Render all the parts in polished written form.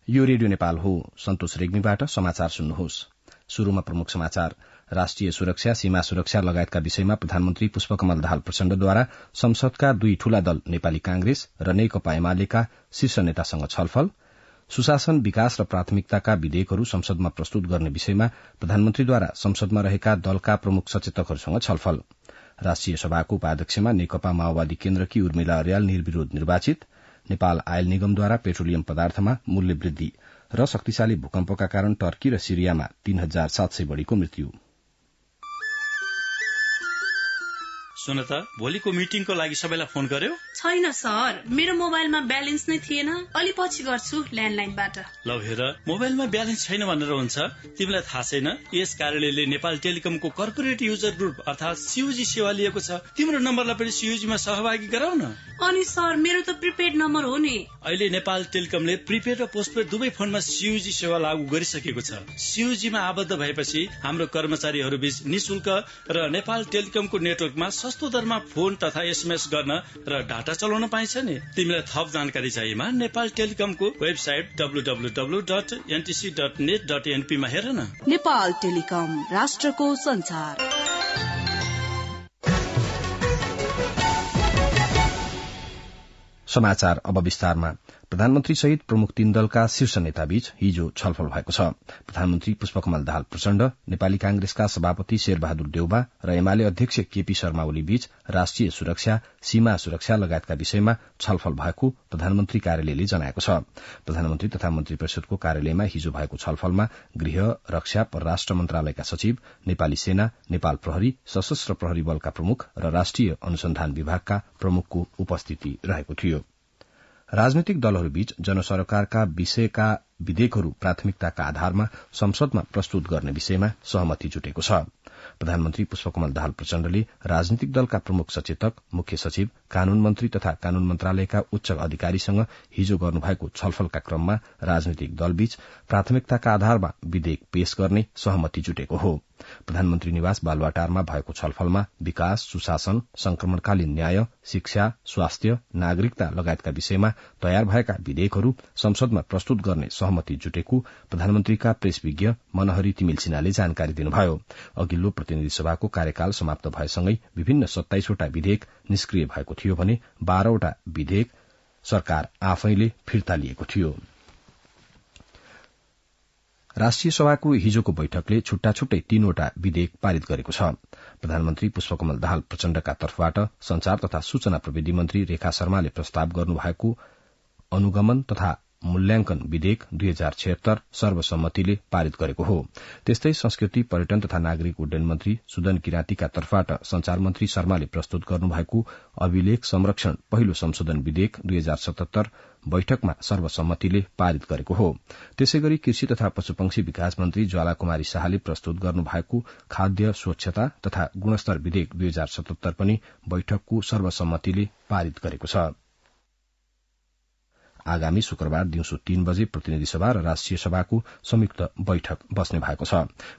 यो रेडियो नेपाल हो। सन्तोष रेग्मीबाट समाचार सुन्नुहोस्। शुरूमा प्रमुख समाचार। राष्ट्रिय सुरक्षा, सीमा सुरक्षा लगायतका विषयमा प्रधानमन्त्री पुष्पकमल दाहाल प्रचण्डद्वारा संसदका दुई ठूला दल नेपाली कांग्रेस र नेकपा एमालेका शीर्ष नेतासँग छलफल। सुशासन, विकास र प्राथमिकताका विधेयकहरू संसदमा प्रस्तुत गर्ने विषयमा प्रधानमन्त्रीद्वारा संसदमा रहेका दलका प्रमुख सचेतकहरूसँग छलफल। राष्ट्रिय सभाको उपाध्यक्षमा नेकपा माओवादी केन्द्रकी उर्मिला अर्याल निर्विरोध निर्वाचित। नेपाल आयल निगमद्वारा पेट्रोलियम पदार्थमा मूल्य वृद्धि र शक्तिशाली भूकम्पका कारण टर्की र सिरियामा 3700 बढ़ीको मृत्यु। सुन त, भोलिको मिटिङको लागि सबैलाई फोन गर्यो? छैन सर, मेरो मोबाइलमा ब्यालेन्स नै थिएन। अलि पछि गर्छु ल्यान्डलाइनबाट। ल हेर, मोबाइलमा ब्यालेन्स छैन भनेर हुन्छ? तिमीलाई थाहा छैन यस कार्यालयले नेपाल टेलिकमको कर्पोरेट युजर ग्रुप अर्थात सीयूजी सेवा लिएको छ। तिम्रो नम्बरलाई पनि सीयूजीमा सहभागी गराउ न। अनि सर, मेरो त प्रिपेड नम्बर हो नि। अहिले नेपाल टेलिकमले प्रिपेड र पोस्टपेड दुवै फोनमा सीयूजी सेवा लागू गरिसकेको छ। सीयूजीमा आबद्ध भएपछि हाम्रो कर्मचारीहरू बीच निशुल्क र नेपाल टेलिकमको नेटवर्कमा सस्तो दरमा फोन तथा एसएमएस गर्न र डाटा चलाउन पाइन्छ नि। तिमीलाई थप जानकारी चाहिएमा नेपाल टेलिकमको वेबसाइट www.ntc.net.np मा हेर न। नेपाल टेलिकम, राष्ट्रको संचार। समाचार अब विस्तारमा। प्रधानमन्त्री सहित प्रमुख तीन दलका शीर्ष नेताबीच हिजो छलफल भएको छ। प्रधानमन्त्री पुष्पकमल दाहाल प्रचण्ड, नेपाली कांग्रेसका सभापति शेरबहादुर देउबा र एमाले अध्यक्ष केपी शर्मा ओली बीच राष्ट्रिय सुरक्षा, सीमा सुरक्षा लगायतका विषयमा छलफल भएको प्रधानमन्त्री कार्यालयले जनाएको छ। प्रधानमन्त्री तथा मन्त्री परिषदको कार्यालयमा हिजो भएको छलफलमा गृह, रक्षा, परराष्ट्र मन्त्रालयका सचिव, नेपाली सेना, नेपाल प्रहरी, सशस्त्र प्रहरी बलका प्रमुख र राष्ट्रिय अनुसन्धान विभागका प्रमुखको उपस्थिति रहेको थियो। राजनैतिक दलहरूबीच जनसरकारका विषयका विधेयकहरू प्राथमिकताका आधारमा संसदमा प्रस्तुत गर्ने विषयमा सहमति जुटेको छ। प्रधानमन्त्री पुष्पकमल दाहाल प्रचण्डले राजनीतिक दलका प्रमुख सचेतक, मुख्य सचिव, कानून मन्त्री तथा कानून मन्त्रालयका उच्च अधिकारीसँग हिजो गर्नुभएको छलफलका क्रममा राजनीतिक दलबीच प्राथमिकताका आधारमा विधेयक पेश गर्ने सहमति जुटेको हो। प्रधानमन्त्री निवास बालुवाटारमा भएको छलफलमा विकास, सुशासन, संक्रमणकालीन न्याय, शिक्षा, स्वास्थ्य, नागरिकता लगायतका विषयमा तयार भएका विधेयकहरू संसदमा प्रस्तुत गर्ने सहमति जुटेको प्रधानमन्त्रीका प्रेस विज्ञ मनहरी तिमिल सिन्हाले जानकारी दिनुभयो। अघिल्लो प्रतिनिधि सभाको कार्यकाल समाप्त भएसँगै विभिन्न 27 वटा विधेयक निष्क्रिय भएको थियो भने 12 वटा विधेयक सरकार आफैले फिर्ता लिएको थियो। राष्ट्रिय सभाको हिजोको बैठकले छुट्टा छुट्टै 3 वटा विधेयक पारित गरेको छ। प्रधानमन्त्री पुष्पकमल दाहाल प्रचण्डका तर्फबाट संचार तथा सूचना प्रविधि मन्त्री रेखा शर्माले प्रस्ताव गर्नुभएको अनुगमन तथा मूल्याङ्कन विधेयक 2076 सर्वसम्मतिले पारित गरेको हो। त्यस्तै संस्कृति, पर्यटन तथा नागरिक उड्डयन मन्त्री सुदन किराँतीका तर्फबाट संचार मन्त्री शर्माले प्रस्तुत गर्नुभएको अभिलेख संरक्षण पहिलो संशोधन विधेयक 2077 बैठकमा सर्वसम्मतिले पारित गरेको हो। त्यसैगरी कृषि तथा पशुपक्षी विकास मन्त्री ज्वाला कुमारी शाहले प्रस्तुत गर्नुभएको खाद्य स्वच्छता तथा गुणस्तर विधेयक 2077 पनि बैठकको सर्वसम्मतिले पारित गरेको छ। आगामी शुक्रबार दिउँसो 3 बजे प्रतिनिधि सभा र राष्ट्रिय सभाको संयुक्त बैठक बस्ने भएको छ।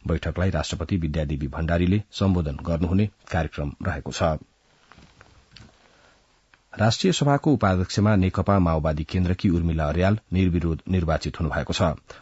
बैठकलाई राष्ट्रपति विद्यादेवी भण्डारीले सम्बोधन गर्नुहुने कार्यक्रम रहेको छ। राष्ट्रिय सभाको उपाध्यक्षमा नेकपा माओवादी केन्द्रकी उर्मिला अर्याल निर्विरोध निर्वाचित हुनुभएको छ।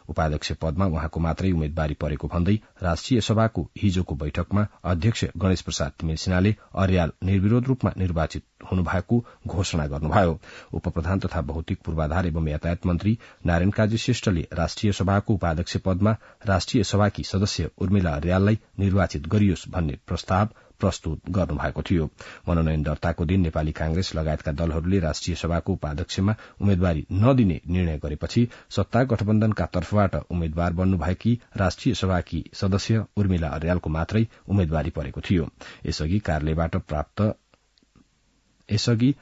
उपाध्यक्ष पदमा उहाँको मात्रै उम्मेद्वारी परेको भन्दै राष्ट्रिय सभाको हिजोको बैठकमा अध्यक्ष गणेश प्रसाद तिमिल सिन्हाले अर्याल निर्विरोध रूपमा निर्वाचित हुनुभएको घोषणा गर्नुभयो। उपप्रधान तथा भौतिक पूर्वाधार एवं यातायात मन्त्री नारायण काजी श्रेष्ठले राष्ट्रिय सभाको उपाध्यक्ष पदमा राष्ट्रिय सभाकी सदस्य उर्मिला अर्याललाई निर्वाचित गरियोस् भन्ने प्रस्ताव प्रस्तुत गर्नुभएको थियो। मनोनयन दर्ताको दिन नेपाली कांग्रेस लगायतका दलहरूले राष्ट्रिय सभाको उपाध्यक्षमा उम्मेद्वारी नदिने निर्णय गरेपछि सत्ता गठबन्धनका तर्फबाट उम्मेद्वार बन्नुभएकी राष्ट्रिय सभाकी सदस्य उर्मिला अर्यालको मात्रै उम्मेद्वारी परेको थियो। यसअघि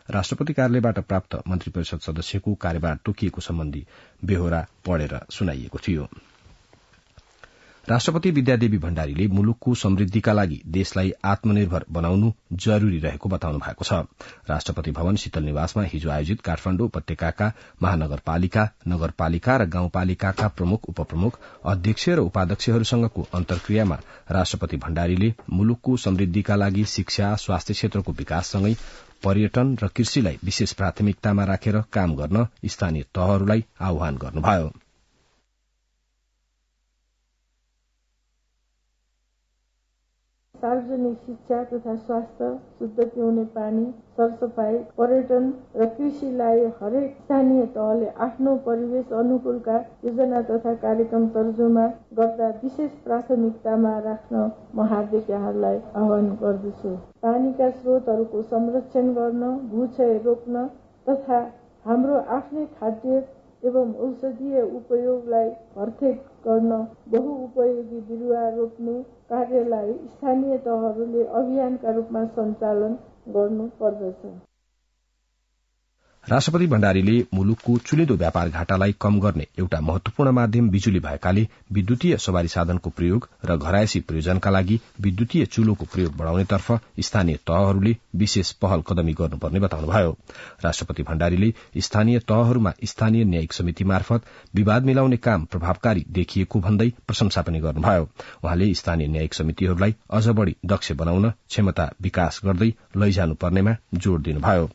राष्ट्रपति कार्यालयबाट प्राप्त मन्त्री परिषद सदस्यको कार्यभार तोकिएको सम्बन्धी बेहोरा पढेर सुनाइएको थियो। राष्ट्रपति विद्यादेवी भण्डारीले मुलुकको समृद्धिका लागि देशलाई आत्मनिर्भर बनाउनु जरूरी रहेको बताउनु भएको छ। राष्ट्रपति भवन शीतल निवासमा हिजो आयोजित काठमाडौँ उपत्यकाका महानगरपालिका, नगरपालिका र गाउँपालिकाका प्रमुख, उपप्रमुख, अध्यक्ष र उपाध्यक्षहरूसँगको अन्तर्क्रियामा राष्ट्रपति भण्डारीले मुलुकको समृद्धिका लागि शिक्षा, स्वास्थ्य क्षेत्रको विकाससँगै पर्यटन र कृषिलाई विशेष प्राथमिकतामा राखेर काम गर्न स्थानीय तहहरूलाई आह्वान गर्नुभयो। सार्वजनिक शिक्षा तथा स्वास्थ्य, शुद्ध पिउने पानी, सरसफाई, पर्यटन र कृषिलाई हरेक स्थानीय तहले आफ्नो परिवेश अनुकूलका योजना तथा कार्यक्रम तर्जुमा गर्दा विशेष प्राथमिकतामा राख्न म हार्दिक यहाँहरूलाई आह्वान गर्दछु। पानीका स्रोतहरूको संरक्षण गर्न, भूक्षय रोक्न तथा हाम्रो आफ्नै खाद्य एवं औषधीय उपयोगलाई भरथेक गर्न बहुउपयोगी बिरुवा रोप्ने कार्यलाई स्थानीय तहहरूले अभियानका रूपमा सञ्चालन गर्नु पर्दछ। राष्ट्रपति भण्डारीले मुलुकको चुलिँदो व्यापार घाटालाई कम गर्ने एउटा महत्वपूर्ण माध्यम बिजुली भएकाले विद्युतीय सवारी साधनको प्रयोग र घरायसी प्रयोजनका लागि विद्युतीय चुलोको प्रयोग बढ़ाउनेतर्फ स्थानीय तहहरूले विशेष पहल कदमी गर्नुपर्ने बताउनुभयो। राष्ट्रपति भण्डारीले स्थानीय तहहरूमा स्थानीय न्यायिक समिति मार्फत विवाद मिलाउने काम प्रभावकारी देखिएको भन्दै प्रशंसा पनि गर्नुभयो। उहाँले स्थानीय न्यायिक समितिहरूलाई अझ बढ़ी दक्ष बनाउन क्षमता विकास गर्दै लैजानुपर्नेमा जोड़ दिनुभयो।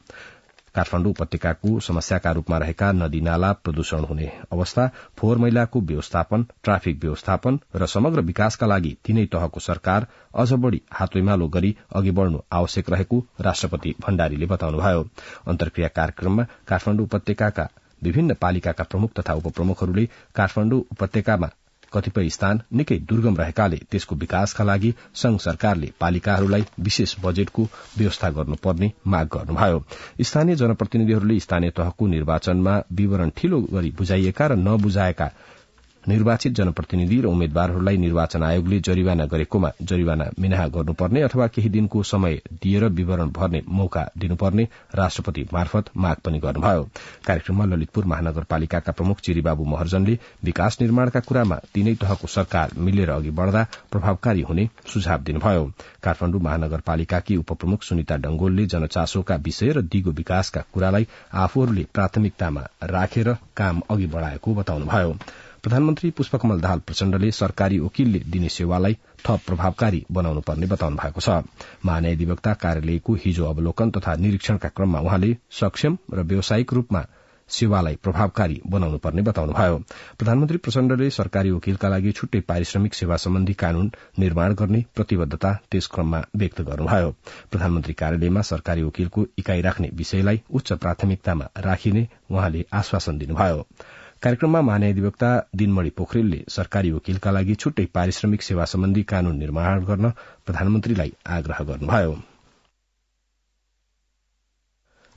काठमाडौँ उपत्यकाको समस्याका रूपमा रहेका नदी नाला प्रदूषण हुने अवस्था, फोहोर मैलाको व्यवस्थापन, ट्राफिक व्यवस्थापन र समग्र विकासका लागि तीनै तहको सरकार अझ बढ़ी हातैमालो गरी अघि बढ़नु आवश्यक रहेको राष्ट्रपति भण्डारीले बताउनुभयो। अन्तर्क्रिया कार्यक्रममा काठमाडौँ उपत्यकाका विभिन्न पालिकाका प्रमुख तथा उपप्रमुखहरूले काठमाडौँ उपत्यकामा कतिपय स्थान निकै दुर्गम रहेकाले त्यसको विकासका लागि संघ सरकारले पालिकाहरूलाई विशेष बजेटको व्यवस्था गर्नुपर्ने माग गर्नुभयो। स्थानीय जनप्रतिनिधिहरूले स्थानीय तहको निर्वाचनमा विवरण ठिलो गरी बुझाइएका र नबुझाएका निर्वाचित जनप्रतिनिधि र उम्मेद्वारहरूलाई निर्वाचन आयोगले जरिवाना गरेकोमा जरिवाना मिनाहा गर्नुपर्ने अथवा केही दिनको समय दिएर विवरण भर्ने मौका दिनुपर्ने राष्ट्रपति मार्फत माग पनि गर्नुभयो। कार्यक्रममा ललितपुर महानगरपालिकाका प्रमुख चिरीबाबु महर्जनले विकास निर्माणका कुरामा तीनै तहको सरकार मिलेर अघि बढ़दा प्रभावकारी हुने सुझाव दिनुभयो। काठमाडौँ महानगरपालिकाकी उपप्रमुख सुनिता डंगोलले जनचासोका विषय र दिगो विकासका कुरालाई आफूहरूले प्राथमिकतामा राखेर काम अघि बढ़ाएको बताउनुभयो। प्रधानमन्त्री पुष्पकमल दाहाल प्रचण्डले सरकारी वकिलले दिने सेवालाई थप प्रभावकारी बनाउनु पर्ने बताउनु भएको छ। महान्यायाधिवक्ता कार्यालयको हिजो अवलोकन तथा निरीक्षणका क्रममा उहाँले सक्षम र व्यावसायिक रूपमा सेवालाई प्रभावकारी बनाउनु पर्ने बताउनुभयो। प्रधानमन्त्री प्रचण्डले सरकारी वकिलका लागि छुट्टै पारिश्रमिक सेवा सम्बन्धी कानून निर्माण गर्ने प्रतिबद्धता त्यस क्रममा व्यक्त गर्नुभयो। प्रधानमन्त्री कार्यालयमा सरकारी वकिलको इकाई राख्ने विषयलाई उच्च प्राथमिकतामा राखिने उहाँले आश्वासन दिनुभयो। कार्यक्रममा महान्यायाधिवक्ता दिनमणि पोखरेलले सरकारी वकिलका लागि छुट्टै पारिश्रमिक सेवा सम्बन्धी कानून निर्माण गर्न प्रधानमन्त्रीलाई आग्रह गर्नुभयो।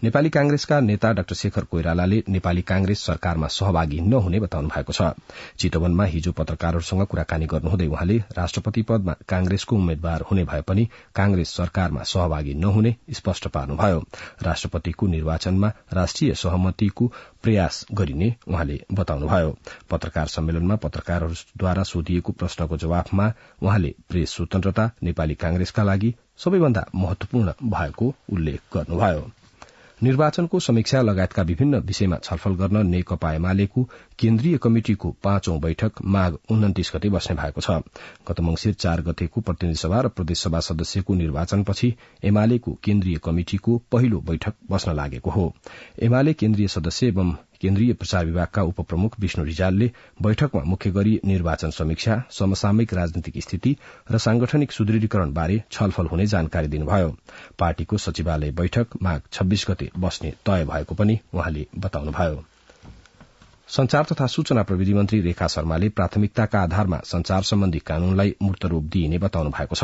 नेपाली कांग्रेसका नेता डाक्टर शेखर कोइरालाले नेपाली कांग्रेस सरकारमा सहभागी नहुने बताउनु भएको छ। चितवनमा हिजो पत्रकारहरूसँग कुराकानी गर्नुहुँदै उहाँले राष्ट्रपति पदमा कांग्रेसको उम्मेद्वार हुने भए पनि कांग्रेस सरकारमा सहभागी नहुने स्पष्ट पार्नुभयो। राष्ट्रपतिको निर्वाचनमा राष्ट्रिय सहमतिको प्रयास गरिने उहाँले बताउनुभयो। पत्रकार सम्मेलनमा पत्रकारहरूद्वारा सोधिएको प्रश्नको जवाफमा उहाँले प्रेस स्वतन्त्रता नेपाली कांग्रेसका लागि सबैभन्दा महत्वपूर्ण भएको उल्लेख गर्नुभयो। निर्वाचनको समीक्षा लगायतका विभिन्न विषयमा छलफल गर्न नेकपा एमालेको केन्द्रीय कमिटिको 5औं बैठक माघ 29 गते बस्ने भएको छ। गत मंसिर 4 गतेको प्रतिनिधि सभा र प्रदेशसभा सदस्यको निर्वाचनपछि एमालेको केन्द्रीय कमिटिको पहिलो बैठक बस्न लागेको हो। एमाले केन्द्रीय सदस्य एवं केन्द्रीय प्रचार विभागका उपप्रमुख विष्णु रिजालले बैठकमा मुख्य गरी निर्वाचन समीक्षा, समसामयिक राजनीतिक स्थिति र सांगठनिक सुदृढीकरण बारे छलफल हुने जानकारी दिनुभयो। पार्टीको सचिवालय बैठक माघ 26 गते बस्ने तय भएको पनि उहाँले बताउनुभयो। संचार तथा सूचना प्रविधि मन्त्री रेखा शर्माले प्राथमिकताका आधारमा संचार सम्बन्धी कानूनलाई मूर्त रूप दिइने बताउनु भएको छ।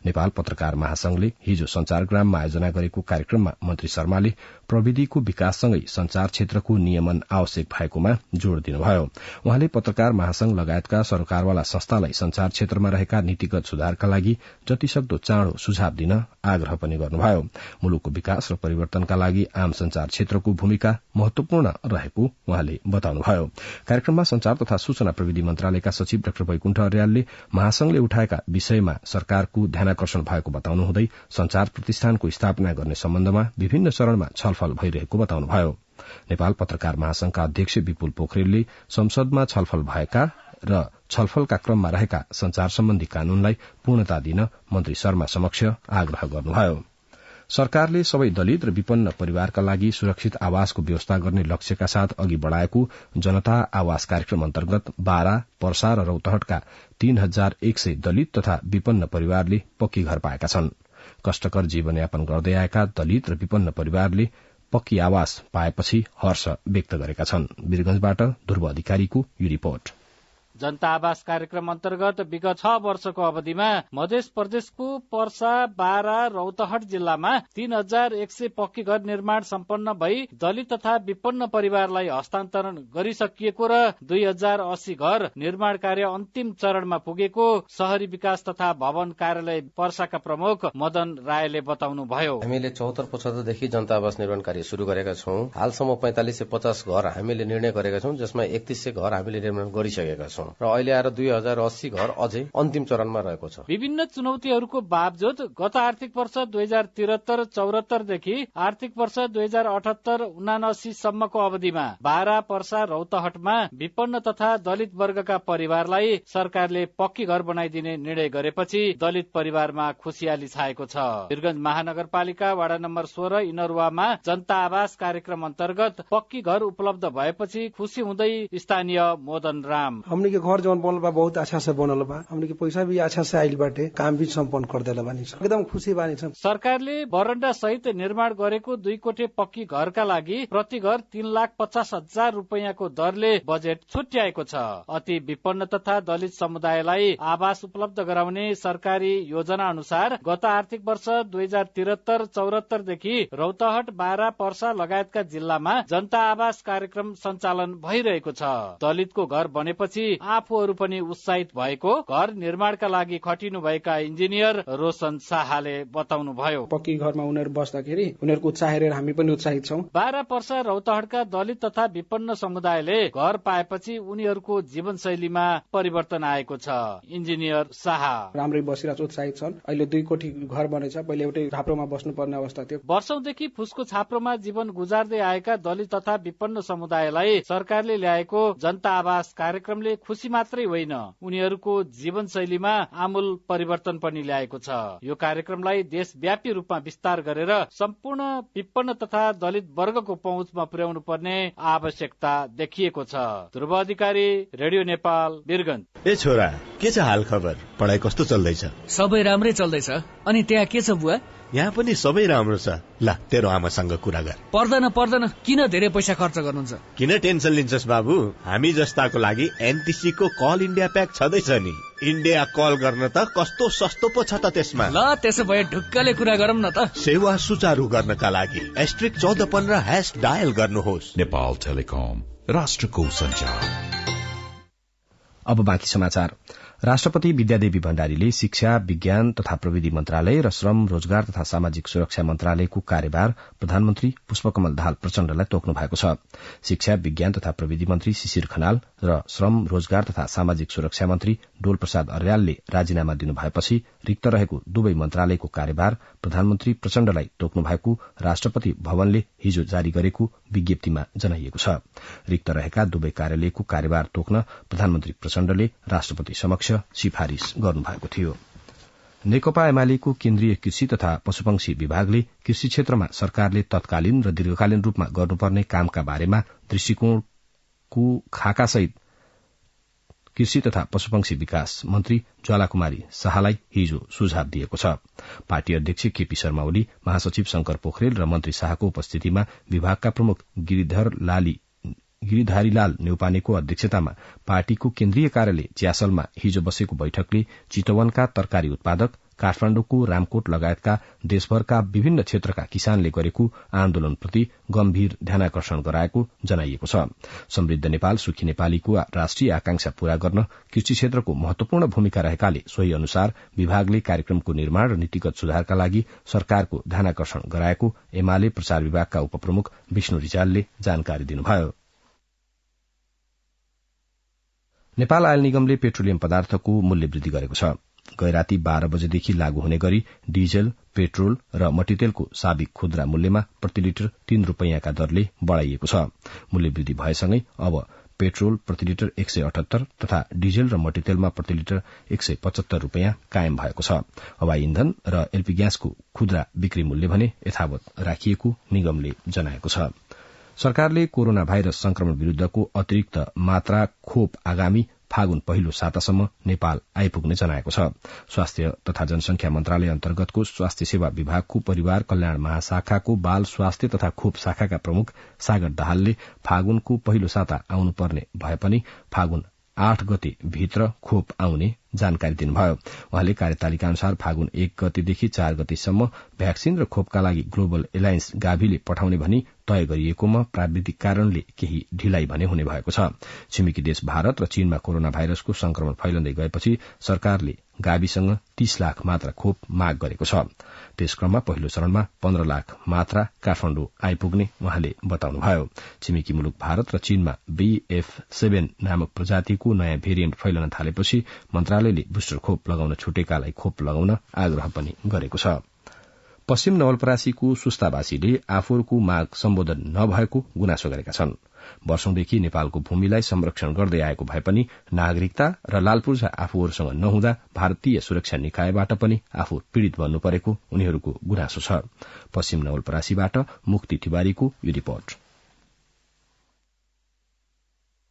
नेपाल पत्रकार महासंघले हिजो संचारग्राममा आयोजना गरेको कार्यक्रममा मन्त्री शर्माले प्रविधिको विकाससँगै संचार क्षेत्रको नियमन आवश्यक भएकोमा जोड़ दिनुभयो। उहाँले पत्रकार महासंघ लगायतका सरकारवाला संस्थालाई संचार क्षेत्रमा रहेका नीतिगत सुधारका लागि जतिसक्दो चाँडो सुझाव दिन आग्रह पनि गर्नुभयो। मुलुकको विकास र परिवर्तनका लागि आम संचार क्षेत्रको भूमिका महत्वपूर्ण रहेको उहाँले बताउनुभयो। कार्यक्रममा संचार तथा सूचना प्रविधि मन्त्रालयका सचिव डाक्टर वैकुण्ठ अर्यालले महासंघले उठाएका विषयमा सरकारको ध्यानाकर्षण भएको बताउनुहुँदै संचार प्रतिष्ठानको स्थापना गर्ने सम्बन्धमा विभिन्न चरणमा छलफल भइरहेको बताउनुभयो। नेपाल पत्रकार महासंघका अध्यक्ष विपुल पोखरेलले संसदमा छलफल भएका र छलफलका क्रममा रहेका संचार सम्बन्धी कानूनलाई पूर्णता दिन मन्त्री शर्मा समक्ष आग्रह गर्नुभयो। सरकारले सबै दलित र विपन्न परिवारका लागि सुरक्षित आवासको व्यवस्था गर्ने लक्ष्यका साथ अघि बढ़ाएको जनता आवास कार्यक्रम अन्तर्गत बारा, पर्सा र रौतहटका 3100 दलित तथा विपन्न परिवारले पक्की घर पाएका छन्। कष्टकर जीवनयापन गर्दै आएका दलित र विपन्न परिवारले पक्की आवास पाएपछि हर्ष व्यक्त गरेका छन्। वीरगंजबाट ध्रुव अधिकारीको यो रिपोर्ट। जनता आवास कार्यक्रम अन्तर्गत विगत 6 वर्षको अवधिमा मध्य प्रदेशको पर्सा, बारा, रौतहट जिल्लामा 3100 पक्की घर निर्माण सम्पन्न भई दलित तथा विपन्न परिवारलाई हस्तान्तरण गरिसकिएको र 2080 घर निर्माण कार्य अन्तिम चरणमा पुगेको शहरी विकास तथा भवन कार्यालय पर्साका प्रमुख मदन रायले बताउनुभयो। हामीले 74-75 देखि जनता आवास निर्माण कार्य शुरू गरेका छौं। हालसम्म 4550 घर हामीले निर्णय गरेका छौं, जसमा 3100 घर हामीले निर्माण गरिसकेका छौं र अहिले आएर 2080 घर अझै अन्तिम चरणमा रहेको छ। विभिन्न चुनौतीहरूको बावजुद गत आर्थिक वर्ष 2073-74 देखि आर्थिक वर्ष 2078-79 सम्मको अवधिमा बारा, पर्सा, रौतहटमा विपन्न तथा दलित वर्गका परिवारलाई सरकारले पक्की घर बनाइदिने निर्णय गरेपछि दलित परिवारमा खुशियाली छाएको छ। वीरगंज महानगरपालिका वाडा नम्बर 16 इनरुवामा जनता आवास कार्यक्रम अन्तर्गत पक्की घर उपलब्ध भएपछि खुशी हुँदै स्थानीय मदन राम, हमनी के घर जौन बनल बा बहुत अच्छा से बनल बा, हमनी के पैसा भी अच्छा से आइल बाटे, काम भी सम्पन्न कर देला बानी छ, एकदम खुशी बानी छ। सरकारले बरण्डा सहित निर्माण गरेको 2 कोठे पक्की घरका लागि प्रति घर 3,50,000 रुपैयाँको दरले बजेट छुट्याएको छ। अति विपन्न तथा दलित समुदायलाई आवास उपलब्ध गराउने सरकारी योजना अनुसार गत आर्थिक वर्ष 2073-74 देखि रौतहट, बारा, पर्सा लगायतका जिल्लामा जनता आवास कार्यक्रम सञ्चालन भइरहेको छ। दलितको घर बनेपछि आफूहरू पनि उत्साहित भएको घर निर्माणका लागि खटिनु भएका इन्जिनियर रोशन शाहले बताउनुभयो। पक्की घरमा उनीहरू बस्दाखेरि उनीहरूको उत्साह हेरेर हामी पनि उत्साहित छौं। बारा, पर्सा, रौतहटका दलित तथा विपन्न समुदायले घर पाएपछि उनीहरूको जीवनशैलीमा परिवर्तन आएको छ। इन्जिनियर शाह राम्रै बसिरहेको उत्साहित छन्। अहिले 2 कोठी घर बनेछ, पहिले एउटै छाप्रोमा बस्नुपर्ने अवस्था थियो। वर्षौंदेखि फुसको छाप्रोमा जीवन गुजार्दै आएका दलित तथा विपन्न समुदायलाई सरकारले ल्याएको जनता आवास कार्यक्रमले खुशी मात्रै होइन, उनीहरूको जीवनशैलीमा आमूल परिवर्तन पनि ल्याएको छ। यो कार्यक्रमलाई देशव्यापी रूपमा विस्तार गरेर सम्पूर्ण विपन्न तथा दलित वर्गको पहुँचमा पुर्याउनु पर्ने आवश्यकता देखिएको छ। ध्रुव अधिकारी, रेडियो नेपाल, वीरगंज। ए छोरा, के छ हाल खबर? पढाइ कस्तो चल्दैछ? सबै राम्रै चल्दैछ। अनि त्यहाँ के छ बुवा? यहाँ पनि सबै राम्रो छ। ल, तेरो आमासँग कुरा गर। पर्दैन, किन धेरै पैसा खर्च गर्नुहुन्छ? किन टेन्सन लिन्छस् बाबु? हामी जस्ताको लागि एनटिसी को कल इन्डिया प्याक छँदैछ नि। इन्डिया कल गर्न त कस्तो सस्तो पो छ त त्यसमा। ल, त्यसो भए ढुक्कले कुरा गरौँ न त। सेवा सुचारू गर्नका लागि *1415# डायल गर्नुहोस्। नेपाल टेलिकम, राष्ट्रको सञ्चार। अब बाँकी समाचार। राष्ट्रपति विद्यादेवी भण्डारीले शिक्षा, विज्ञान तथा प्रविधि मन्त्रालय र श्रम, रोजगार तथा सामाजिक सुरक्षा मन्त्रालयको कार्यभार प्रधानमन्त्री पुष्पकमल दाहाल प्रचण्डलाई तोक्नु भएको छ। शिक्षा, विज्ञान तथा प्रविधि मन्त्री शिशिर खनाल र श्रम, रोजगार तथा सामाजिक सुरक्षा मन्त्री डोल प्रसाद अर्यालले राजीनामा दिनु भएपछि रिक्त रहेको दुवै मन्त्रालयको कार्यभार प्रधानमन्त्री प्रचण्डलाई तोक्नु भएको राष्ट्रपति भवनले हिजो जारी गरेको विज्ञप्तिमा जनाइएको छ। रिक्त रहेका दुवै कार्यालयको कार्यभार तोक्न प्रधानमन्त्री प्रचण्डले राष्ट्रपति समक्ष सिफारिश गर्नुभएको थियो। नेकपा एमालेको केन्द्रीय कृषि तथा पशुपक्षी विभागले कृषि क्षेत्रमा सरकारले तत्कालीन र दीर्घकालीन रूपमा गर्नुपर्ने कामका बारेमा दृष्टिकोणको खाकासहित कृषि तथा पशुपक्षी विकास मन्त्री ज्वालाकुमारी शाहलाई हिजो सुझाव दिएको छ। पार्टी अध्यक्ष केपी शर्मा ओली, महासचिव शंकर पोखरेल र मन्त्री शाहको उपस्थितिमा विभागका प्रमुख गिरिधारीलाल न्यौपानेको अध्यक्षतामा पार्टीको केन्द्रीय कार्यालय च्यासलमा हिजो बसेको बैठकले चितवनका तरकारी उत्पादक, काठमाण्डुको रामकोट लगायतका देशभरका विभिन्न क्षेत्रका किसानले गरेको आन्दोलनप्रति गम्भीर ध्यानाकर्षण गराएको जनाइएको छ। समृद्ध नेपाल, सुखी नेपालीको राष्ट्रिय आकांक्षा पूरा गर्न कृषि क्षेत्रको महत्वपूर्ण भूमिका रहेकाले सोही अनुसार विभागले कार्यक्रमको निर्माण र नीतिगत सुधारका लागि सरकारको ध्यानाकर्षण गराएको एमाले प्रचार विभागका उपप्रमुख विष्णु रिजालले जानकारी दिनुभयो। नेपाल आयल निगमले पेट्रोलियम पदार्थको मूल्य वृद्धि गरेको छ। गैराती 12 बजेदेखि लागू हुने गरी डीजल, पेट्रोल र मट्टीतेलको साबिक खुद्रा मूल्यमा प्रति लिटर 3 रुपैयाँका दरले बढ़ाइएको छ। मूल्य वृद्धि भएसँगै अब पेट्रोल प्रति लिटर 178 तथा डिजेल र मट्टीतेलमा प्रति लिटर 175 रूपियाँ कायम भएको छ। हवाई इन्धन र एलपी ग्यासको खुद्रा बिक्री मूल्य भने यथावत राखिएको निगमले जनाएको छ। सरकारले कोरोना भाइरस संक्रमण विरूद्धको अतिरिक्त मात्रा खोप आगामी फागुन पहिलो सातासम्म नेपाल आइपुग्ने जनाएको छ। स्वास्थ्य तथा जनसंख्या मन्त्रालय अन्तर्गतको स्वास्थ्य सेवा विभागको परिवार कल्याण महाशाखाको बाल स्वास्थ्य तथा खोप शाखाका प्रमुख सागर दाहालले फागुनको पहिलो साता आउनुपर्ने भए पनि फागुन 8 गते भित्र खोप आउने जानकारी दिनुभयो। उहाँले कार्यतालिका अनुसार फागुन 1 गतेदेखि 4 गतेसम्म भ्याक्सिन र खोपका लागि ग्लोबल एलायन्स गाभीले पठाउने भनी तय गरिएकोमा प्राविधिक कारणले केही ढिलाइ भने हुने भएको छ। छिमेकी देश भारत र चीनमा कोरोना भाइरसको संक्रमण फैलँदै गएपछि सरकारले गाभीसँग 30 लाख मात्रा खोप माग गरेको छ। त्यसक्रममा पहिलो चरणमा 15 लाख मात्रा काठमाडौँ आइपुग्ने उहाँले बताउनुभयो। छिमेकी मुलुक भारत र चीनमा BF7 नामक प्रजातिको नयाँ भेरिएन्ट फैलन थालेपछि मन्त्रालयले बुस्टर खोप लगाउन छुटेकालाई खोप लगाउन आग्रह पनि गरेको छ। पश्चिम नवलपरासीको सुस्तावासीले आफूहरूको माग सम्बोधन नभएको गुनासो गरेका छन्। वर्षौंदेखि नेपालको भूमिलाई संरक्षण गर्दै आएको भए पनि नागरिकता र लालपूर्जा आफूहरूसँग नहुँदा भारतीय सुरक्षा निकायबाट पनि आफू पीड़ित बन्नु परेको उनीहरूको गुनासो छ। पश्चिम नवलपरासीबाट मुक्ति तिवारीको यो रिपोर्ट।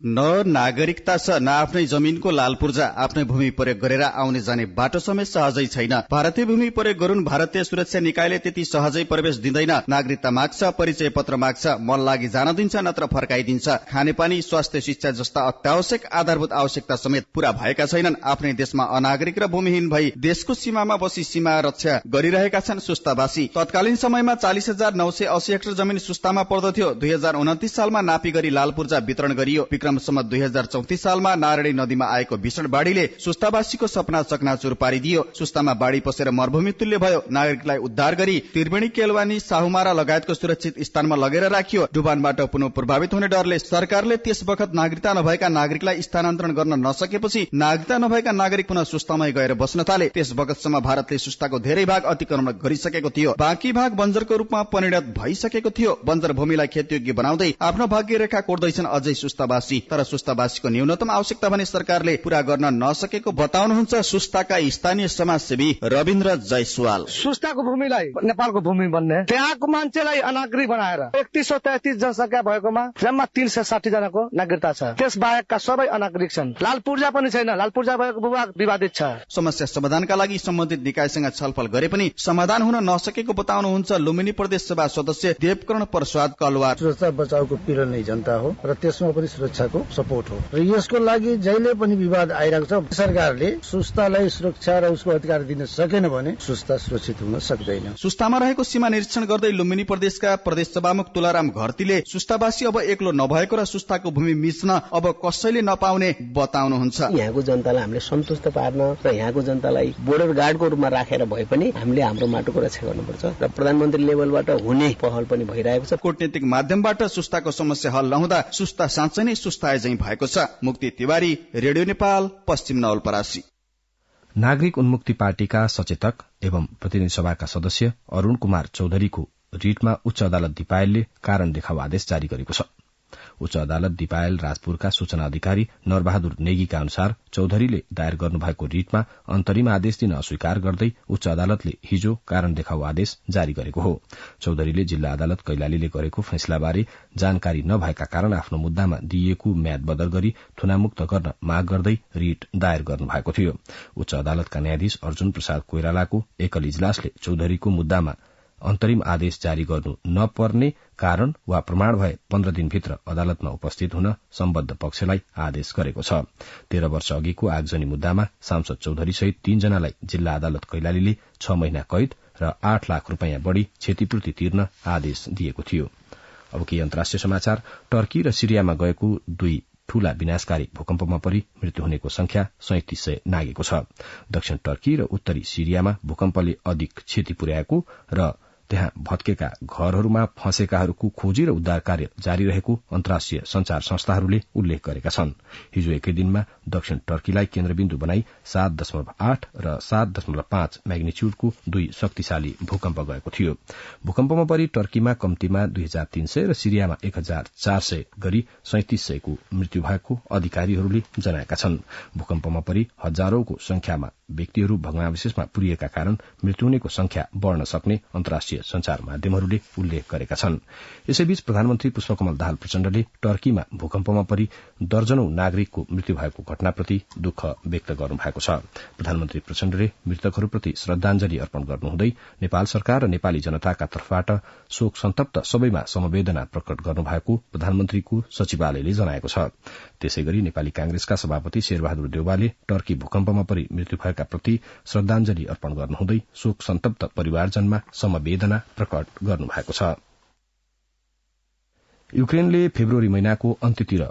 न नागरिकता छ न आफ्नै जमिनको लालपूर्जा, आफ्नै भूमि प्रयोग गरेर आउने जाने बाटो समेत सहजै छैन। भारतीय भूमि प्रयोग गरून्, भारतीय सुरक्षा निकायले त्यति सहजै प्रवेश दिँदैन। नागरिकता माग्छ, परिचय पत्र माग्छ, मन लागि जान दिन्छ नत्र फर्काइदिन्छ। खानेपानी, स्वास्थ्य, शिक्षा जस्ता अत्यावश्यक आधारभूत आवश्यकता समेत पूरा भएका छैनन्। आफ्नै देशमा अनागरिक र भूमिहीन भई देशको सीमामा बसी सीमा रक्षा गरिरहेका छन् सुस्तावासी। तत्कालीन समयमा 40,980 हेक्टर जमिन सुस्तामा पर्दथ्यो। 2029 सालमा नापी गरी लालपूर्जा वितरण गरियो। विक्रमसम्म 2034 सालमा नारायणी नदीमा आएको भीषण बाढ़ीले सुस्तावासीको सपना चकनाचुर पारिदियो। सुस्तामा बाढ़ी पसेर मरुभूमि तुल्य भयो। नागरिकलाई उद्धार गरी त्रिवेणी, केलवानी, साहुमारा लगायतको सुरक्षित स्थानमा लगेर राखियो। डुबानबाट पुनः प्रभावित हुने डरले सरकारले त्यस बखत नागरिकता नभएका नागरिकलाई स्थानान्तरण गर्न नसकेपछि नागरिकता नभएका नागरिक पुनः सुस्तामै गएर बस्न थाले। त्यस बखतसम्म भारतले सुस्ताको धेरै भाग अतिक्रमण गरिसकेको थियो। बाँकी भाग बन्जरको रूपमा परिणत भइसकेको थियो। बन्जर भूमिलाई खेतयोग्य बनाउँदै आफ्नो भाग्य रेखा कोर्दैछन् अझै सुस्तावासी। तर सुस्तावासीको न्यूनतम आवश्यकता भने सरकारले पूरा गर्न नसकेको बताउनुहुन्छ सुस्ताका स्थानीय समाजसेवी रविन्द्र जयसवाल। सुस्ताको भूमिलाई नेपालको भूमि बन्ने, त्यहाँको मान्छेलाई अनागरिक बनाएर 3133 जनसंख्या भएकोमा जम्मा 360 जनाको नागरिकता छ। त्यस बाहेकका सबै अनागरिक छन्। लालपूर्जा पनि छैन। लालपूर्जा भएको भूभाग विवादित छ। समस्या समाधानका लागि सम्बन्धित निकायसँग छलफल गरे पनि समाधान हुन नसकेको बताउनुहुन्छ लुम्बिनी प्रदेश सभा सदस्य देवकर्ण प्रसाद कलवार। सुरक्षा बचाउको पिलर नै जनता हो र त्यसमा पनि सुरक्षाको सपोर्ट हो र यसको लागि जहिले पनि विवाद आइरहेको छ। सरकारले सुस्तालाई सुरक्षा र उसको अधिकार दिन सकेन भने सुस्ता सुरक्षित हुन सक्दैन। सुस्तामा रहेको सीमा निरीक्षण गर्दै लुम्बिनी प्रदेशका प्रदेश सभामुख तुलाराम घरतीले सुस्तावासी अब एक्लो नभएको र सुस्ताको भूमि मिच्न अब कसैले नपाउने बताउनुहुन्छ। यहाँको जनतालाई हामीले सन्तुष्ट पार्न र यहाँको जनतालाई बोर्डर गार्डको रूपमा राखेर भए पनि हामीले हाम्रो माटोको रक्षा गर्नुपर्छ र प्रधानमन्त्री लेभलबाट हुने पहल पनि भइरहेको छ। कूटनीतिक माध्यमबाट सुस्ताको समस्या हल नहुँदा सुस्ता साँच्चै नै सुस्ता चाहिँ भएको छ। मुक्ति तिवारी, रेडियो नेपाल, पश्चिम नवलपरासी। नागरिक उन्मुक्ति पार्टीका सचेतक एवं प्रतिनिधि सभाका सदस्य अरूण कुमार चौधरीको रिटमा उच्च अदालत दिपायलले कारण देखाउ आदेश जारी गरेको छ। उच्च अदालत दिपायल राजपुरका सूचना अधिकारी नरबहादुर नेगीका अनुसार चौधरीले दायर गर्नुभएको रिटमा अन्तरिम आदेश दिन अस्वीकार गर्दै उच्च अदालतले हिजो कारण देखाउ आदेश जारी गरेको हो। चौधरीले जिल्ला अदालत कैलालीले गरेको फैसलाबारे जानकारी नभएका कारण आफ्नो मुद्दामा दिइएको म्याद बदल गरी थुनामुक्त गर्न माग गर्दै रिट दायर गर्नुभएको थियो। उच्च अदालतका न्यायाधीश अर्जुन प्रसाद कोइरालाको एकल इजलासले चौधरीको मुद्दामा अन्तरिम आदेश जारी गर्नु नपर्ने कारण वा प्रमाण भए 15 दिनभित्र अदालतमा उपस्थित हुन सम्बद्ध पक्षलाई आदेश गरेको छ। 13 वर्ष अघिको आगजनी मुद्दामा सांसद चौधरी सहित 3 जनालाई जिल्ला अदालत कैलालीले 6 महिना कैद र 8 लाख रूपियाँ बढ़ी क्षतिपूर्ति तिर्न आदेश दिएको थियो। अब केही अन्तर्राष्ट्रिय समाचार। टर्की र सिरियामा गएको 2 ठूला विनाशकारी भूकम्पमा परि मृत्यु हुनेको संख्या 3700 नागेको छ। दक्षिण टर्की र उत्तरी सिरियामा भूकम्पले अधिक क्षति पुर्याएको र त्यहाँ भत्केका घरहरूमा फँसेकाहरूको खोजी र उद्धार कार्य जारी रहेको अन्तर्राष्ट्रिय संचार संस्थाहरूले उल्लेख गरेका छन्। हिजो एकै दिनमा दक्षिण टर्कीलाई केन्द्रबिन्दु बनाई 7.8 र 7.5 म्याग्निच्युडको 2 शक्तिशाली भूकम्प गएको थियो। भूकम्पमा परि टर्कीमा कम्तीमा 2300 र सिरियामा 1400 गरी 3700 को मृत्यु भएको अधिकारीहरूले जनाएका छन्। भूकम्पमा परि हजारौंको संख्यामा व्यक्तिहरू भग्नावशेषमा पुरिएका कारण मृत्यु हुनेको संख्या बढ़न सक्ने अन्तर्राष्ट्रिय संचार माध्यमहरूले उल्लेख गरेका छन्। यसैबीच प्रधानमन्त्री पुष्पकमल दाहाल प्रचण्डले टर्कीमा भूकम्पमा परि दर्जनौं नागरिकको मृत्यु भएको घटनाप्रति दुःख व्यक्त गर्नुभएको छ। प्रधानमन्त्री प्रचण्डले मृतकहरूप्रति श्रद्धाञ्जली अर्पण गर्नुहुँदै नेपाल सरकार र नेपाली जनताका तर्फबाट शोक सन्तप्त सबैमा समवेदना प्रकट गर्नुभएको प्रधानमन्त्रीको सचिवालयले जनाएको छ। त्यसैगरी नेपाली कांग्रेसका सभापति शेरबहादुर देउवाले टर्की भूकम्पमा परि मृत्यु भएका प्रति श्रद्धाञ्जली अर्पण गर्नुहुँदै शोक सन्तप्त परिवारजनमा समवेदना प्रकट गर्नुभएको छ। युक्रेनले फेब्रुअरी महिनाको अन्त्यतिर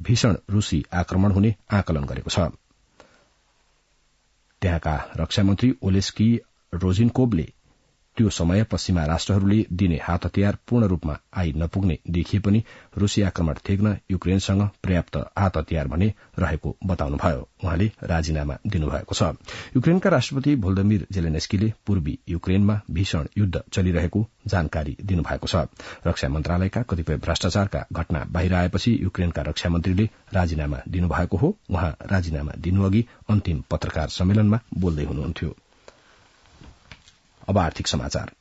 भीषण रूसी आक्रमण हुने आकलन गरेको छ। त्यहाँका रक्षामन्त्री ओलेस्की रोजिन्कोभले त्यो समय पश्चिमा राष्ट्रहरूले दिने हात हतियार पूर्ण रूपमा आई नपुग्ने देखिए पनि रूसी आक्रमण थेग्न युक्रेनसँग पर्याप्त हात हतियार भने रहेको बताउनुभयो। उहाँले राजीनामा दिनुभएको छ। युक्रेनका राष्ट्रपति भोल्दमिर जेलेन्स्कीले पूर्वी युक्रेनमा भीषण युद्ध चलिरहेको जानकारी दिनुभएको छ। रक्षा मन्त्रालयका कतिपय भ्रष्टाचारका घटना बाहिर आएपछि युक्रेनका रक्षा मन्त्रीले राजीनामा दिनुभएको हो। उहाँ राजीनामा दिनुअघि अन्तिम पत्रकार सम्मेलनमा बोल्दै हुनुहुन्थ्यो। अब आर्थिक समाचार।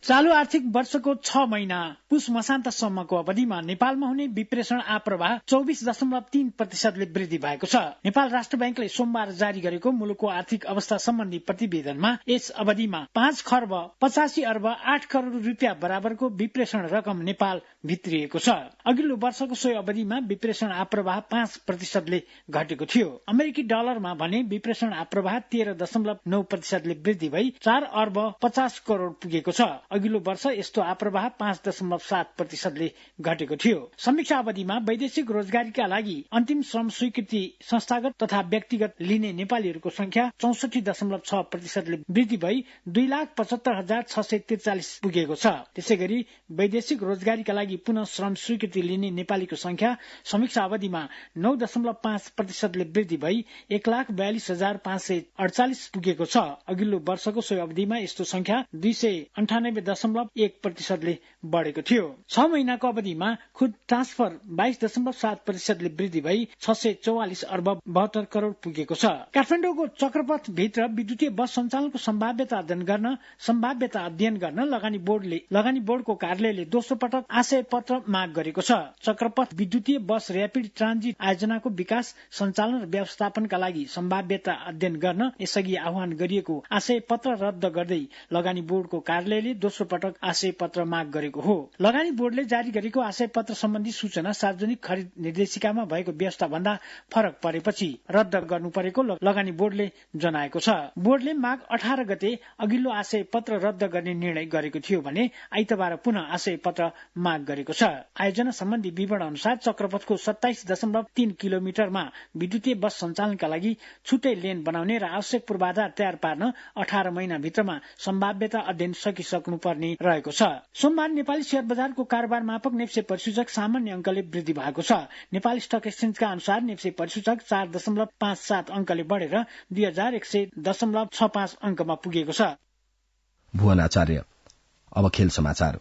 चालू आर्थिक वर्षको 6 महिना पुष मसान्तसम्मको अवधिमा नेपालमा हुने विप्रेषण आप्रवाह 24.3% वृद्धि भएको छ। नेपाल राष्ट्र बैंकले सोमबार जारी गरेको मुलुकको आर्थिक अवस्था सम्बन्धी प्रतिवेदनमा यस अवधिमा 5 खर्ब 85 अर्ब 8 करोड़ रुपियाँ बराबरको विप्रेषण रकम नेपाल भित्रिएको छ। अघिल्लो वर्षको सोही अवधिमा विप्रेषण आप्रवाह 5% घटेको थियो। अमेरिकी डलरमा भने विप्रेषण आप्रवाह 13.9% वृद्धि भई 4 अर्ब 50 करोड़ पुगेको छ। अघिल्लो वर्ष यस्तो आप्रवाह 5.7% घटेको थियो। समीक्षा अवधिमा वैदेशिक रोजगारीका लागि अन्तिम श्रम स्वीकृति संस्थागत तथा व्यक्तिगत लिने नेपालीहरूको संख्या 64.6% वृद्धि भई 2,75,643 पुगेको छ। त्यसैगरी वैदेशिक रोजगारीका लागि पुनः श्रम स्वीकृति लिने नेपालीको संख्या समीक्षा अवधिमा 9.5% वृद्धि भई 1,42,548 पुगेको छ। अघिल्लो वर्षको सोही अवधिमा यस्तो संख्या 298.1% बढ़ेको थियो। 6 महिनाको अवधिमा खुद ट्रान्सफर 22.7% वृद्धि भई 644 अर्ब 72 करोड़ पुगेको छ। काठमाडौँको चक्रपथ भित्र विद्युतीय बस सञ्चालनको सम्भाव्यता अध्ययन गर्न लगानी बोर्डको कार्यालयले दोस्रो पटक आशय पत्र माग गरेको छ। चक्रपथ विद्युतीय बस र्यापिड ट्रान्जिट आयोजनाको विकास सञ्चालन र व्यवस्थापनका लागि सम्भाव्यता अध्ययन गर्न यसअघि आह्वान गरिएको आशय पत्र रद्द गर्दै लगानी बोर्डको कार्यालयले दोस्रो पटक आशय पत्र माग गरेको हो। लगानी बोर्डले जारी गरेको आशय पत्र सम्बन्धी सूचना सार्वजनिक खरिद निर्देशिकामा भएको व्यवस्था भन्दा फरक परेपछि रद्द गर्नु परेको लगानी बोर्डले जनाएको छ। बोर्डले माघ 18 गते अघिल्लो आशय पत्र रद्द गर्ने निर्णय गरेको थियो भने आइतबार पुनः आशय पत्र माग गरेको छ। आयोजना सम्बन्धी विवरण अनुसार चक्रपथको 27.3 किलोमिटरमा विद्युतीय बस सञ्चालनका लागि छुट्टै लेन बनाउने र आवश्यक पूर्वाधार तयार पार्न 18 महिना भित्रमा सम्भाव्यता अध्ययन सकिसक्नु पर्ने रहेको छ। सोमबार नेपाली शेयर बजारको कारोबार मापक नेप्से परिसूचक सामान्य अंकले वृद्धि भएको छ। नेपाली स्टक एक्सचेन्जका अनुसार नेप्से परिसूचक 4.57 अंकले बढेर 2100.65 अंकमा पुगेको छ। भुवन आचार्य। अब खेल समाचार।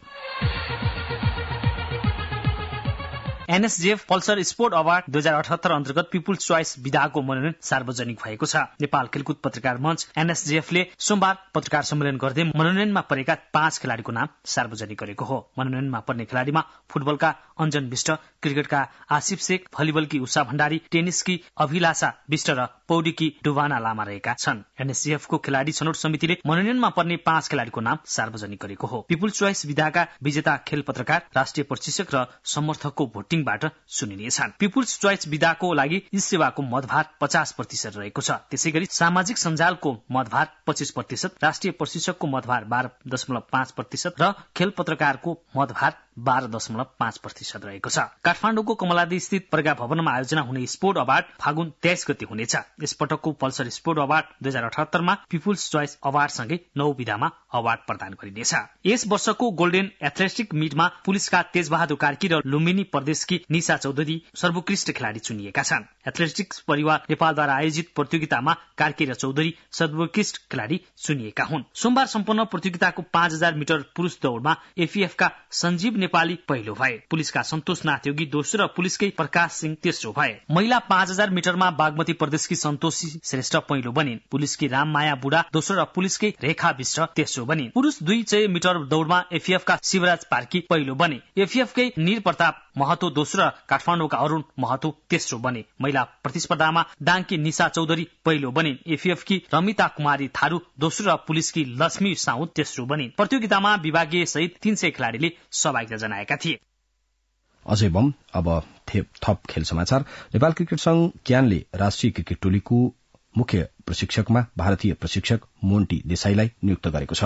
एनएसजेएफ पल्सर स्पोर्ट अवार्ड 2078 अन्तर्गत पिपुल्स चोइस विधाको मनोनयन सार्वजनिक भएको छ। नेपाल खेलकुद पत्रकार मञ्च एनएसजेएफले सोमबार पत्रकार सम्मेलन गर्दै मनोनयनमा परेका 5 खेलाड़ीको नाम सार्वजनिक गरेको हो। मनोनयनमा पर्ने खेलाड़ीमा फुटबलका अञ्जन विष्ट, क्रिकेटका आसिफ शेख, भलिबलकी उषा भण्डारी, टेनिसकी अभिलाषा विष्ट र पौडीकी डुबाना लामा रहेका छन्। एनएसजेएफको खेलाड़ी छनौट समितिले मनोनयनमा पर्ने 5 खेलाड़ीको नाम सार्वजनिक गरेको हो। पिपुल्स चोइस विधाका विजेता खेल पत्रकार, राष्ट्रिय प्रशिक्षक र समर्थकको भोटी भोटिङबाट सुनिनेछन्। पिपुल्स चोइस विधाको लागि यी सेवाको मतभार 50% रहेको छ। त्यसैगरी सामाजिक सञ्जालको मतभार 25%, राष्ट्रिय प्रशिक्षकको मतभार 12.5% र खेल पत्रकारको मतभार 12.5% रहेको छ। काठमाडौँको कमलादी स्थित प्रज्ञा भवनमा आयोजना हुने स्पोर्ट अवार्ड फागुन 23 गते हुनेछ। यसपटकको पल्सर स्पोर्ट अवार्ड 2078 मा पिपुल्स चोइस अवार्डसँगै 9 विधामा अवार्ड प्रदान गरिनेछ। यस वर्षको गोल्डेन एथलेटिक मिटमा पुलिसका तेजबहादुर कार्की र लुम्बिनी प्रदेशकी निशा चौधरी सर्वोत्कृष्ट खेलाडी चुनिएका छन्। एथलेटिक्स परिवार नेपालद्वारा आयोजित प्रतियोगितामा कार्की र चौधरी सर्वोत्कृष्ट खेलाडी चुनिएका हुन्। सोमबार सम्पन्न प्रतियोगिताको 5000 मिटर पुरुष दौड़मा एफीएफका सञ्जीव नेपाली पहिलो भए। पुलिसका सन्तोष नाथ योगी दोस्रो र पुलिसकै प्रकाश सिंह तेस्रो भए। महिला 5000 मिटरमा बागमती प्रदेशकी सन्तोषी श्रेष्ठ पहिलो बनिन्। पुलिसकी राममाया बुढा दोस्रो र पुलिसकै रेखा विष्ट तेस्रो बनिन्। पुरुष 200 मिटर दौड़मा एफीएफका शिवराज पार्की पहिलो बने। एफीएफकै निर प्रताप महतो दोस्रो र काठमाडौँका अरूण महतो तेस्रो बने। महिला प्रतिस्पर्धामा दाङकी निशा चौधरी पहिलो बनिन्। एफीएफकी रमिता कुमारी थारू दोस्रो र पुलिसकी लक्ष्मी साउद तेस्रो बनिन्। प्रतियोगितामा विभागीय सहित 300 खेलाडीले सहभागिता जनाएका थिए। अजय बम। अब थप खेल समाचार। नेपाल क्रिकेट संघ क्यानले राष्ट्रिय क्रिकेट टोलीको मुख्य प्रशिक्षकमा भारतीय प्रशिक्षक मोन्टी देसाईलाई नियुक्त गरेको छ।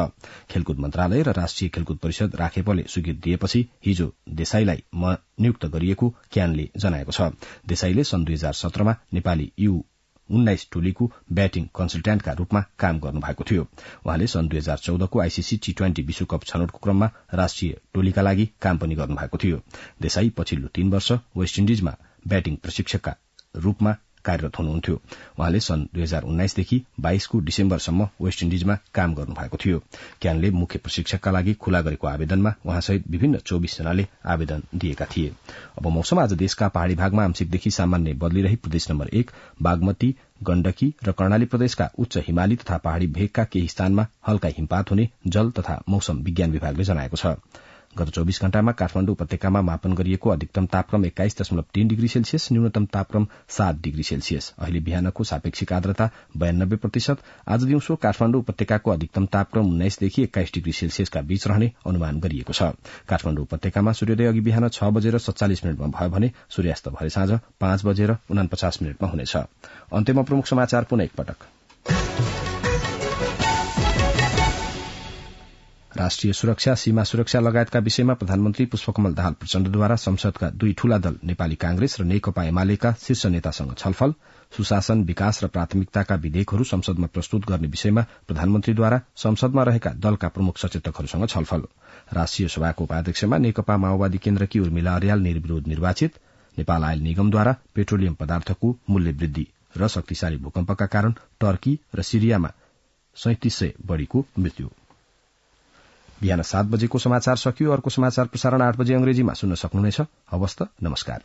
खेलकुद मन्त्रालय र राष्ट्रिय खेलकुद परिषद राखेपले स्वीकृति दिएपछि हिजो देसाईलाई नियुक्त गरिएको क्यानले जनाएको छ। देसाईले सन् 2017 मा नेपाली U19 टोलीको ब्याटिङ कन्सल्ट्यान्टका रूपमा काम गर्नुभएको थियो। उहाँले सन् 2014 को आईसीसी T20 विश्वकप छनौटको क्रममा राष्ट्रिय टोलीका लागि काम पनि गर्नुभएको थियो। देसाई पछिल्लो 3 वर्ष वेस्ट इन्डिजमा ब्याटिङ प्रशिक्षकका रूपमा कार्यरत हुनुहुन्थ्यो। उहाँले सन् 2019 देखि 22 को डिसेम्बरसम्म वेस्ट इन्डिजमा काम गर्नुभएको थियो। क्यानले मुख्य प्रशिक्षकका लागि खुला गरेको आवेदनमा उहाँसहित विभिन्न 24 जनाले आवेदन दिएका थिए। अब मौसम। आज देशका पहाड़ी भागमा आंशिकदेखि सामान्य बदलिरही प्रदेश नम्बर 1 बागमती, गण्डकी र कर्णाली प्रदेशका उच्च हिमाली तथा पहाड़ी भेगका केही स्थानमा हल्का हिमपात हुने जल तथा मौसम विज्ञान विभागले जनाएको छ। गत 24 घण्टामा काठमाडौँ उपत्यकामा मापन गरिएको अधिकतम तापक्रम 21.3 डिग्री सेल्सियस, न्यूनतम तापक्रम 7 डिग्री सेल्सियस। अहिले बिहानको सापेक्षिक आर्द्रता 92%। आज दिउँसो काठमाडौँ उपत्यकाको अधिकतम तापक्रम 19 देखि 21 डिग्री सेल्सियसका बीच रहने अनुमान गरिएको छ। काठमाडौँ उपत्यकामा सूर्योदय अघि बिहान 6:47 भयो भने सूर्यास्त भरे साँझ 5:49 हुनेछ। अन्त्यमा प्रमुख समाचार पुनः एकपटक। राष्ट्रिय सुरक्षा, सीमा सुरक्षा लगायतका विषयमा प्रधानमन्त्री पुष्पकमल दाहाल प्रचण्डद्वारा संसदका 2 ठूला दल नेपाली कांग्रेस र नेकपा एमालेका शीर्ष नेतासँग छलफल। सुशासन, विकास र प्राथमिकताका विधेयकहरू संसदमा प्रस्तुत गर्ने विषयमा प्रधानमन्त्रीद्वारा संसदमा रहेका दलका प्रमुख सचेतकहरूसँग छलफल। राष्ट्रिय सभाको उपाध्यक्षमा नेकपा माओवादी केन्द्रकी उर्मिला अर्याल निर्विरोध निर्वाचित। नेपाल आयल निगमद्वारा पेट्रोलियम पदार्थको मूल्य वृद्धि र शक्तिशाली भूकम्पका कारण टर्की र सिरियामा 3700 बढ़ीको मृत्यु। बिहान 7 बजेको समाचार सकियो। अर्को समाचार प्रसारण 8 बजे अंग्रेजीमा सुन्न सक्नुहुनेछ। हवस् त, नमस्कार।